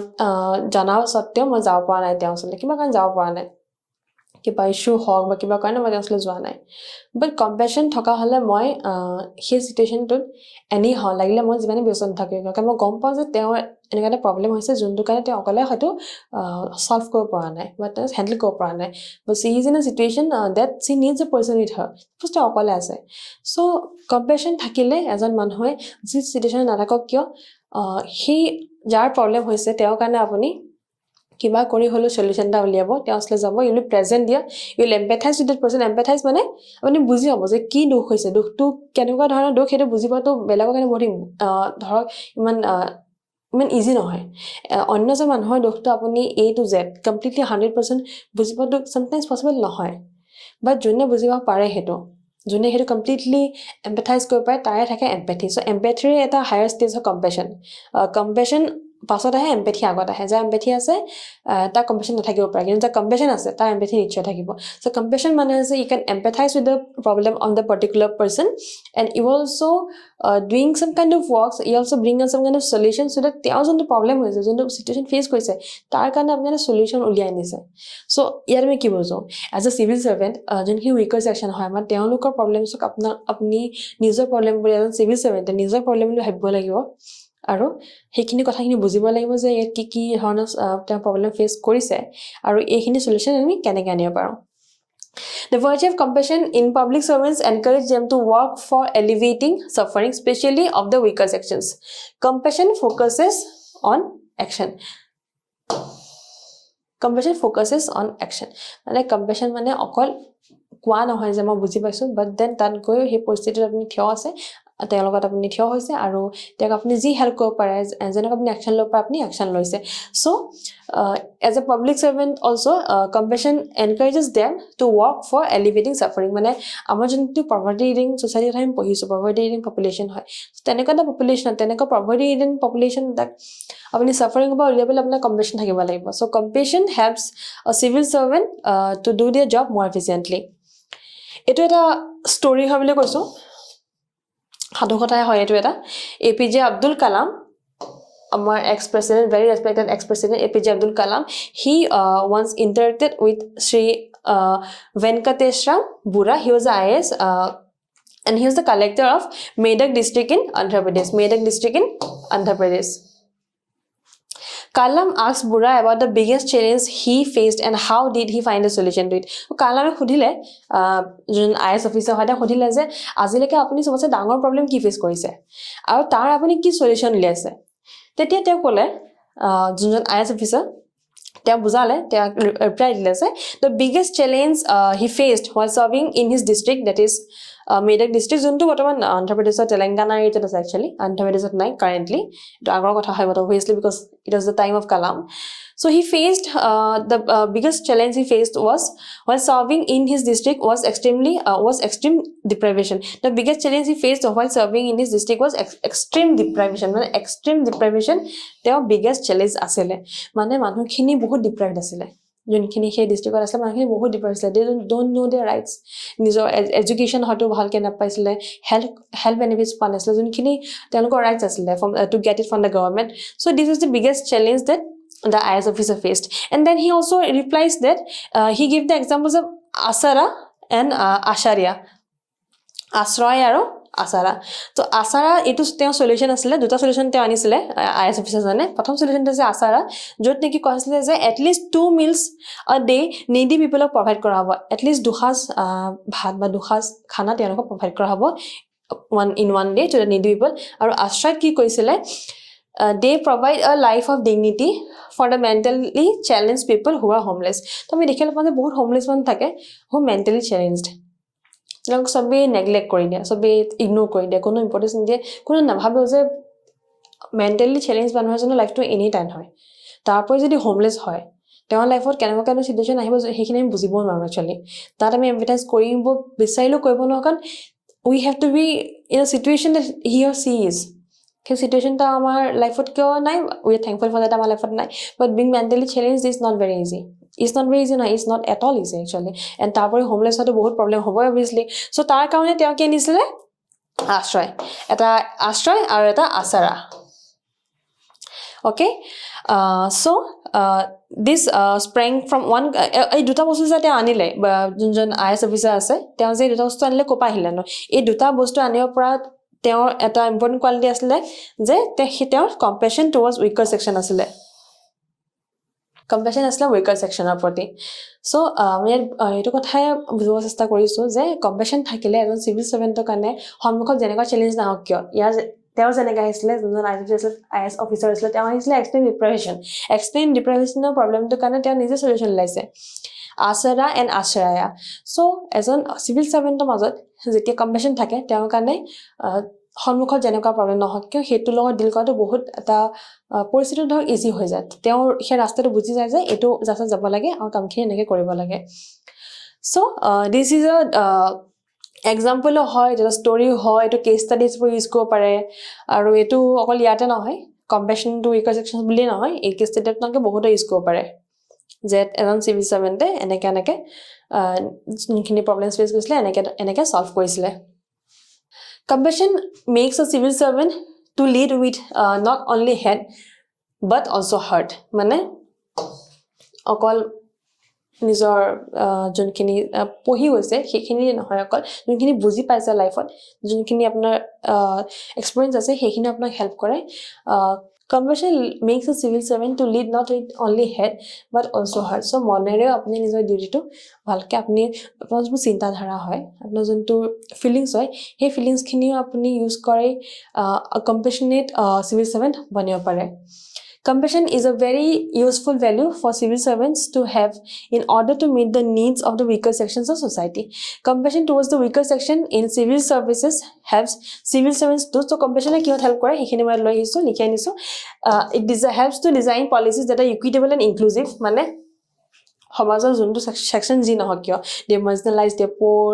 jana satteo moi jao pa nai teo sole kiba kan jao pa nai কিবা issue হওক বা কিবা কাৰণে মই আসলে যোৱা নাই বাট কম্পেশন থকা হলে মই সেই সিচুৱেশনটোত এনি হ লাগিলে মই যিমানে ব্যস্ত নাথাকিম কাৰণ মই গম পাওঁ যে তেওঁ এনেকুৱা এটা প্ৰবলেম হৈছে যোনটো কাৰণে তেওঁ অকলে হয়তো সলভ কৰিব পৰা নাই বা হেণ্ডল কৰিব পৰা নাই but she is in a situation that she needs a person with her first অকলে আছে so compassion থাকিলে এজন মানুহে যি সিচুৱেশন নাথাকক কিয় হি যাৰ প্ৰবলেম হৈছে তেওঁৰ কাৰণে আপুনি কিবা কৰি হলো সলিউশন এটা উলিয়াব তেওঁ আসলে যাব ইউ উইল প্ৰেজেন্ট দিয়া you will empathize with that person empathize মানে আপুনি বুজি পাব যে কি দুখ হৈছে দুখটো কেনেকুৱা ধৰণৰ দুখ সেইটো বুজি পাতো বেলেগৰ কাৰণে বহুত ধৰক ইমান ইজি নহয় অন্যজন মানুহৰ দুখটো আপুনি A to Z কমপ্লিটলি 100% বুজি পাতো sometimes possible নহয় বাট যোনে বুজিব পাৰে হেটো যোনে হেটো কমপ্লিটলি এম্পাথাইজ কৰিব পাৰে তাৰে থাকে এম্পাথি সো এম্পাথিৰ এটা হায়াৰ ষ্টেজ অফ কম্পেশন কম্পেশন পাছত আহে এম্পাথি আগত আহে যা এম্পাথি আছে তা কম্পেশন নাথাকিব পাৰে কিন্তু যা কম্পেশন আছে তা এম্পাথি নিশ্চয় থাকিব সো কম্পেশন মানে আছে you can empathize with the problem of the particular person and you also doing some kind of works you also bring in some kind of solution so that তেওঁৰ যোনটো প্ৰবলেম হৈছে যোনটো situation face কৰিছে তাৰ কাৰণে আপুনি এটা solution উলিয়াই নিছে সো ইয়াৰ আমি কি বুজো এজ এ সিভিল সাৰ্ভেন্ট যোনখিনি উইকাৰ সেকশন হয় মানে তেওঁলোকৰ প্ৰবলেমছক আপুনি নিজৰ প্ৰবলেম বুলি এজন সিভিল সাৰ্ভেন্ট নিজৰ প্ৰবলেম বুলি ভাবিব লাগিব আৰু হেখিনি কথাখিনি বুজিব লাগিব যে ইয়াত কি ধৰণৰ তেওঁ প্ৰবলেম ফেস কৰিছে আৰু এইখিনি সলিউশন আমি কেনেকৈ আনিব পাৰো The virtue of compassion in public servants encourage them to work for alleviating suffering, especially of the weaker sections. Compassion focuses on action. Compassion focuses on action. মানে compassion মানে অকল কোৱা নহয় যে মই বুজি পাইছো but then তাত গৈ সেই পৰিস্থিতিত আপুনি থিয় আছে তেওঁৰ লগত আপুনি থিয় হৈছে আৰু তেওঁক আপুনি যি হেল্প কৰিব পাৰে যেনেকৈ আপুনি একচন ল'ব পাৰে আপুনি একচন লৈছে so as a public servant also compassion encourages them to work for alleviating suffering মানে আমাৰ যোনটো poverty ridden society আমি পঢ়িছো poverty ridden population হয় তেনেকুৱা এটা population তেনেকুৱা poverty ridden population that আপুনি suffering বা উলিয়াবলৈ আপোনাৰ compassion থাকিব লাগিব so compassion helps a civil servant to do their job more efficiently এটো এটা story হয় বুলি কৈছো সাধু কথাই হয় এটো এটা APJ Abdul Kalam our ex-president very respected ex-president APJ Abdul Kalam he once interacted with Sri Venkateshram Bura he was IAS and he was the collector of Medak district in Andhra Pradesh Kalam asked Bura about the biggest challenge he faced and how did he find a solution to it. Kalam khudile jon IAS officer hoida khudile je azileke apuni sobose dangor problem ki face korise aru tar apuni ki solution liase tetia te kole jon IAS officer te bujale te reply dile je the biggest challenge he faced while serving in his district that is Medak district zonto botoman Andhra Pradesh Telangana area is actually Andhra Pradesh nai currently to agor kotha hoy but obviously because it was the time of Kalam so he faced the biggest challenge he faced was while serving in his district was extreme deprivation the biggest challenge he faced while serving in his district was extreme deprivation mane extreme deprivation their biggest challenge asile mane manu khini bahut deprived asile যোনখিনি সেই ডিস্ট্ৰিক্টত আছে মানুহখিনি বহুত depressed they don't know there rights নিজৰ education হয়তো ভালকে নাপাইছিলে health benefits পোৱা নাছিলে যোনখিনি তেওঁলোকৰ ৰাইটস আছিলে to get it from the government so this is the biggest challenge that the IAS officer faced and then he also replies that he gave the examples of Asara and Asharya Asroy aro Asara so Asara etu teo solution asile duta solution teo anisile IAS officer jane prothom solution ta je Asara jot neki kohasile je at least 2 meals a day needy people provide kora hobo at least duhas bhat ba duhas khana teo provide kora hobo one day to the needy people aru Asroy ki koisile they provide a life of dignity for the mentally challenged people who are homeless to ami dekhile pone bahut homeless man thake who mentally challenged লোক সবে neglect কৰি দিয়ে সবে ignore কৰি দিয়ে কোনো importance নিদিয়ে কোনো নাভাবে যে মেন্টালি চ্যালেঞ্জ মানুহৰ জন্য লাইফটো এনি টাইম হয় তাৰপৰ যদি হোমলেছ হয় তেওঁৰ লাইফত কেনেকুৱা সিচুৱেচন আহিব হেখিনি আমি বুজিব নোৱাৰো একচুয়ালি তাত আমি এম্পাথাইজ কৰিব বিচাৰিলো কৰিব নোৱাৰো কাৰণ we have to be in a situation that he or she is সেই সিচুৱেচনটা আমাৰ লাইফত কিয় নাই we are thankful for that আমাৰ লাইফত নাই but being mentally challenged is not very easy It's not very easy, no. It's not at all easy actually. And tarpore homeless hoto bahut problem hobo obviously. So tar karone teo ki anisile ashray. Eta ashray aru eta asara. Okay, so this sprang from one এই দুটা বস্তু যাতে আনিলে যোনজন IS officer আছে তেওঁ যে দুটা বস্তু আনিলে কোপা আহিলে ন এই দুটা বস্তু আনিব পৰা তেওঁৰ এটা ইম্পৰ্টেন্ট কোৱালিটি আছিলে যে তেওঁৰ কম্পেশন টুৱাৰ্ডছ উইকাৰ সেকশন আছিলে কম্পেশন আছিলে উইকাৰ সেকশনৰ প্ৰতি সো আমি এইটো কথাই বুজিব চেষ্টা কৰিছো যে কম্পেশন থাকিলে এজন সিভিল সাৰ্ভেন্টৰ কাৰণে সন্মুখত যেনেকুৱা চ্যালেঞ্জ নাহক কিয় ইয়াৰ তেওঁ যেনেকৈ আহিছিলে যোনজন IS অফিচাৰ আছিলে তেওঁ আহিছিলে এক্সট্ৰিম ডিপ্ৰেশ্যনৰ প্ৰবলেমটোৰ কাৰণে তেওঁ নিজে সলিউশন লাইছে আশৰা এণ্ড আশ্ৰয়া সো এজন সিভিল সাৰ্ভেন্টৰ মাজত যেতিয়া কম্পেশন থাকে তেওঁৰ কাৰণে সন্মুখত যেনেকুৱা প্ৰবলেম নহওক কিয় হেতুৰ লগত ডিল কৰাটো বহুত এটা পৰিস্থিতি ধৰ ইজি হৈ যায় তেওঁ সেই ৰাস্তাটো বুজি যায় যে এটো যাতে যাব লাগে আৰু কামখিনি এনেকৈ কৰিব লাগে সো দিস ইজ আ এক্সাম্পল হয় যেটা স্টোৰি হয় এটো কেস স্টাডিজ ফৰ ইউজ কৰিব পাৰে আৰু এটো অকল ইয়াতে নহয় কম্পেশন টু উইকাৰ সেকশন বুলি নহয় এই কেস স্টাডিত নকে বহুত ইউজ কৰিব পাৰে যে এজন সিভিল সাৰ্ভেন্টে এনেকে যোনখিনি প্ৰবলেমছ ফেস কৰিছিলে এনেকে সলভ কৰিছিলে Compassion makes a civil servant to lead with not only head but also heart. মানে অকল নিজৰ যোনখিনি পঢ়ি হৈছে সেইখিনি নহয় অকল যোনখিনি বুজি পাইছে লাইফত যোনখিনি আপোনাৰ এক্সপেৰিয়েন্স আছে সেইখিনি আপোনাক হেল্প কৰে Compassion makes a civil servant to lead not with only head but also heart. So মনেৰে আপুনি নিজৰ ডিউটিটো ভালকে আপুনি আপোনাৰ যোনটো চিন্তা ধাৰা হয় আপোনাৰ যোনটো ফিলিংস হয় সেই ফিলিংস খিনিও আপুনি ইউজ কৰি compassionate civil servant বনিব পাৰে Compassion is a very useful value for civil servants to have in order to meet the needs of the weaker sections of society. Compassion towards the weaker section in civil services helps civil servants to so compassion কিহত help কৰে সেইখিনি মই লৈ আহিছো লিখি আনিছো it helps to design policies that are equitable and inclusive মানে সমাজৰ যোনটো সেকশন যি নহক কিয় দে মাৰ্জিনালাইজ দে পোৰ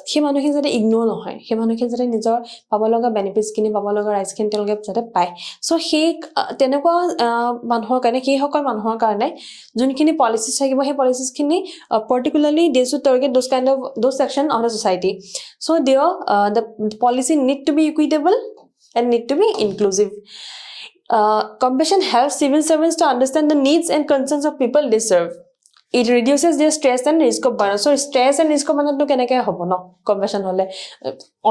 সেই মানুহখিনি যাতে ইগনোৰ নহয় সেই মানুহখিনি যাতে নিজৰ পাব লগা বেনিফিটছ কিনি পাব লগা ৰাইটছ কিনি তেওঁলোকে যাতে পায় সো সেই তেনেকুৱা মানুহৰ কাৰণে সেই সকল মানুহৰ কাৰণে যোনখিনি পলিচিছ থাকিব সেই পলিচিছ খিনি particularly they should target those section of the society so the policy need to be equitable and need to be inclusive compassion helps civil servants to understand the needs and concerns of people they serve It reduces their stress and risk of burnout. So stress and risk of burnout to keneke hobo no compassion hole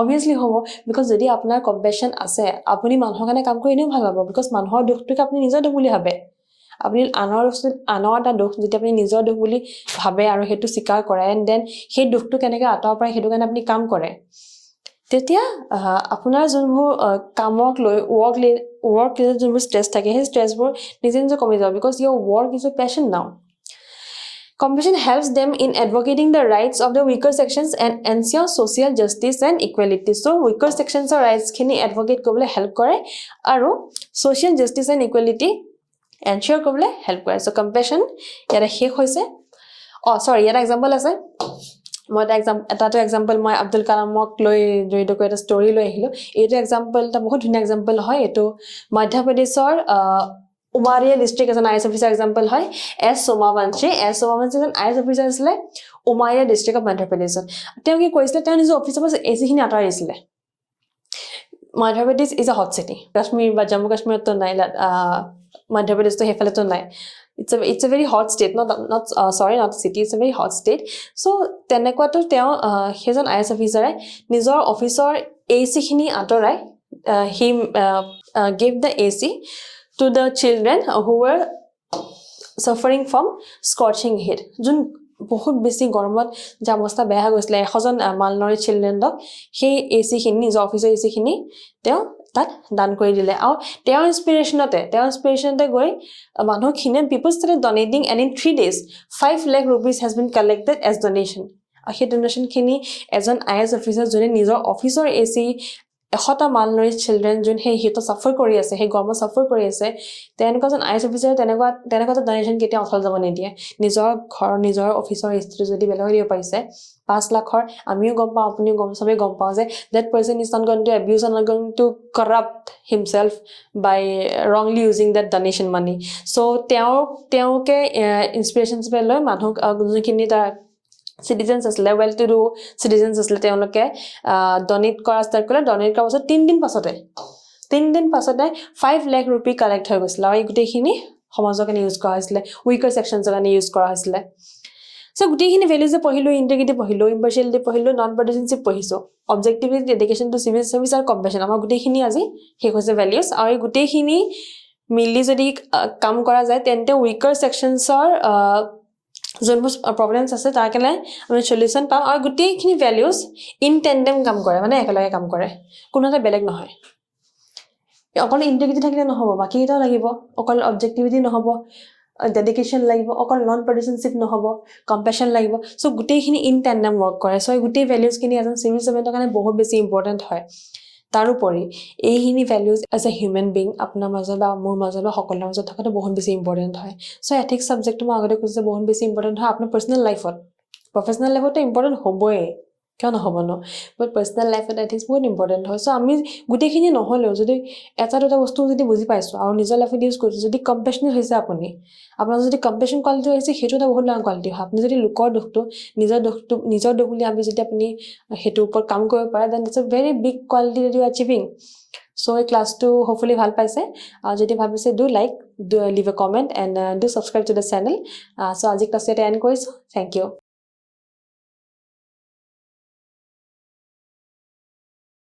obviously hobo because jodi apnar compassion ase apuni manhor kane kaam kori eneu bhal habo because manhor dukhtuke apni nijor dukh buli bhabe apni anor ta dukh jodi apni nijor dukh buli bhabe aru hetu sikar kore and then he dukhtu keneke atar pra hetu kane apni kaam kore তেতিয়া আপোনাৰ যোনবোৰ কামক লৈ work যোনবোৰ stress থাকে সেই stressবোৰ নিজে নিজে কমি যাব because your work is a passion now Compassion helps them in advocating the rights of the weaker sections and ensure social justice and equality. So, weaker sections or rights khini advocate kobole help kore aru social justice and equality ensure kobole help kore. So, compassion yara hek hoise. Oh, sorry, yara example ase. মই এটা example মই আব্দুল কালামক লৈ জড়িত কৰি এটা story লৈ আহিলো এইটো এক্সাম্পল এটা বহুত ধুনীয়া এক্সাম্পল হয় এইটো মধ্যপ্ৰদেশৰ Umaria district as an IS officer example hai S Somavanshi is an IS officer asle Umaria district of Madhya Pradesh teu ki koisile teu nijo officer pas AC khini atar isile Madhya Pradesh is a hot city Kashmir ba Jammu Kashmir to nai Madhya Pradesh to hefale to nai it's a very hot state not city it's a very hot state so tenekwa to teu he is an IS officer nijor officer AC khini atorai he gave the AC to the children who were suffering from scorching heat jun বহুত বেছি গৰমত জামস্তা বেয়া গৈছিলে এজন মালনৰি children doc সেই AC খিনি নিজ অফিচৰ AC খিনি তেওঁ তাত দান কৰি দিলে আৰু তেওঁৰ ইনস্পিৰেশনতে গৈ মানুহ খিনে people started donating and in 3 days 5 lakh rupees has been collected as donation সেই donation খিনি এজন IS অফিচাৰ জনে নিজৰ অফিচৰ AC এখটা মালনৰি চিলড্ৰেন যোন হে হিটো সাফাৰ কৰি আছে হে গৰম সাফাৰ কৰি আছে তেনেকুৱা IS অফিচাৰ তেনেকুৱা ডোনেশন কেতিয়া অফল যাব নিদিয়ে নিজৰ ঘৰ নিজৰ অফিচৰ স্থিতি যদি বেলেগ দিব পাৰিছে 5 লাখৰ আমিও গম পাওঁ আপুনিও গম সবে গম পাওঁ যে that person is not going to abuse or not going to corrupt himself by wrongly using that donation money so তেওঁকে ইনস্পিৰেশনস পে লৈ মানুহ যোনখিনি তাৰ citizens asle well to do citizens asle তেওঁলোকে donate কৰা start কৰিলে donate কৰা পাছত 3 দিন পাছতে 3 দিন পাছতে 5 লাখ रुपी কালেক্ট হৈ গৈছিল আৰু এই গুটেখিনি সমাজৰ কাৰণে ইউজ কৰা হৈছিল উইকাৰ সেকশনছৰ কাৰণে ইউজ কৰা হৈছিল সো গুটেখিনি ভ্যালুজ পঢ়িলো ইন্টিগ্ৰিটি পঢ়িলো ইম্পাৰ্শিয়ালিটি পঢ়িলো নন পাৰ্টিসিপেটশিপ পঢ়িছো objectivity dedication two civil service আৰু কম্পেশন আমাৰ গুটেখিনি আজি শেষ হৈছে ভ্যালুজ আৰু এই গুটেখিনি মিলি যদি কাম কৰা যায় তেন্তে উইকাৰ সেকশনছৰ যোনবোৰ প্ৰবলেমছ আছে তাৰ কাৰণে আমি সলিউশন পাম আৰু গুটেখিনি ভ্যালুজ ইন টেন্ডেম কাম কৰে মানে একেলগে কাম কৰে কোনো এটা বেলেগ নহয় অকল ইন্টিগ্ৰিটি থাকিলে নহব বাকি এটাও লাগিব অকল অবজেক্টিভিটি নহব ডেডিকেশন লাগিব অকল নন পাৰ্টিসিপেটশিপ নহব কম্পেশন লাগিব সো গুটেখিনি ইন টেন্ডেম ওয়াৰ্ক কৰে সো এই গুটে ভ্যালুজ কিনি এজন সিভিল সাৰ্ভেন্টৰ কাৰণে বহুত বেছি ইম্পৰ্টেন্ট হয় তাৰোপৰি এইখিনি values as a human being আপোনাৰ মাজত বা মোৰ মাজত বা সকলোৰ মাজত থকাটো বহুত বেছি ইম্পৰ্টেন্ট হয় সো এথিক্স সাবজেক্টটো মই আগতে কৈছে বহুত বেছি ইম্পৰ্টেন্ট হয় আপোনাৰ পাৰ্সোনাল লাইফত প্ৰফেশনাল লাইফতো ইম্পৰ্টেন্ট হ'বই কিয় নহব ন বাট পাৰ্সোনাল লাইফত এথিক্স বহুত ইম্পৰ্টেন্ট হয় সো আমি গুটেখিনি নহলেও যদি এটা দুটা বস্তু যদি বুজি পাইছো আৰু নিজৰ লাইফত ইউজ কৰিছো যদি কম্পেশনেট হৈছে আপুনি আপোনাৰ যদি কম্পেশন কোৱালিটি হৈছে হেতু এটা বহুত ডাঙৰ কোৱালিটি হয় আপুনি যদি লোকৰ দুখটো নিজৰ দুখ বুলি আমি যদি আপুনি হেতু ওপৰত কাম কৰিব পাৰে then it's a very big quality that you are achieving so এই ক্লাসটো হোপফুলি ভাল পাইছে যদি ভাল পাইছে do like do leave a comment and do subscribe to the channel so আজি ক্লাস এটা এন্ড কৰিছো থ্যাংক ইউ